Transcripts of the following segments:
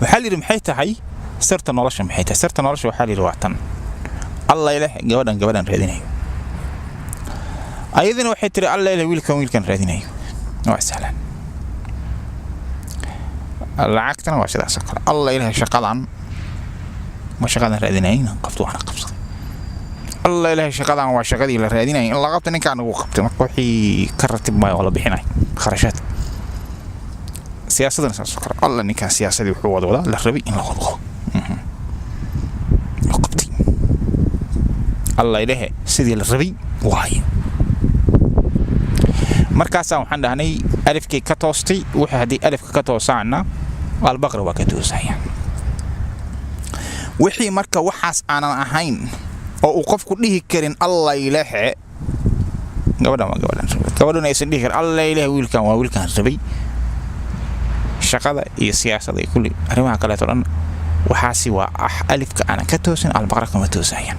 وحالي محيتها هي سرت نورش محيتها سرت نورش وحالي روعتن الله إله جبدا رادينه أيضا وحيت الله إله ويل كان رادينه وسهلا العكتنا واشدا سكر الله إله شقدان وشقدان رادينه قفتو أنا قبص الله إله شقدان وشقدي لرادينه الله قبتني كان وقبت مقوحي كرتب ما ولا بحناي خرجت سياسة سكر الله إني كان سياسة وحوض ولا للربي إن الله وقبتي الله إله سيدي الربي وهاي مركز waxaan dhahnay alifkii ka toostay waxa hadii alifka ka toosaana albaqra waa ka toosaya wixii marka waxaas aanan ahayn oo uu qofku dhihi karin allah ilaahe gabadhan aysan dhihi karin allah ilaahe wiilkan waa wiilkan rabay shaqada iyo siyaasadda iyo kulli arrimaha kale oo dhan waxaasi waa alifka aanan ka toosin albaqra kama toosayaan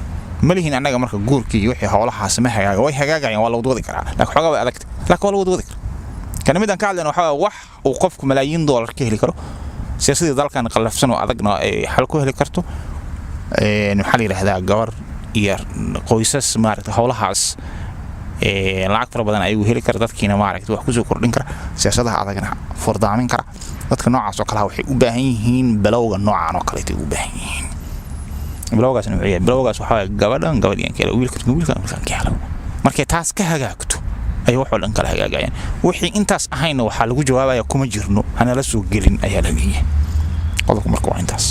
malihin anaga marka guurkii wixii hawlahaas ma hagaaga way hagaagayaan waa la wada karaa laakiin xogaa way adag laakiin waa la wada karaa kan midaan ka hadlayno waxa wax uu qofku malaayiin dollar ka heli karo siyaasadda dalkan qalafsan oo adagna ay xal ku heli karto maxaa la yiraahdaa gabar iyo qoysas maaragtay hawlahaas lacag fara badan ay u heli kara dadkiina maaragtay wax ku soo kordhin kara siyaasadaha adagna furdaamin kara dadka noocaas oo kale waxay u baahan yihiin balowga noocaan oo kale ay u baahan yihiin bilowgaas nuuciye bilowgaas waxa gabadhan kale wiilkan kale markay taas ka hagaagto ay wax walba kala hagaagayaan wixii intaas ahayna waxa lagu jawaabaya kuma jirno ana la soo gelin ayaa la leeyahay qodobku marka waa intaas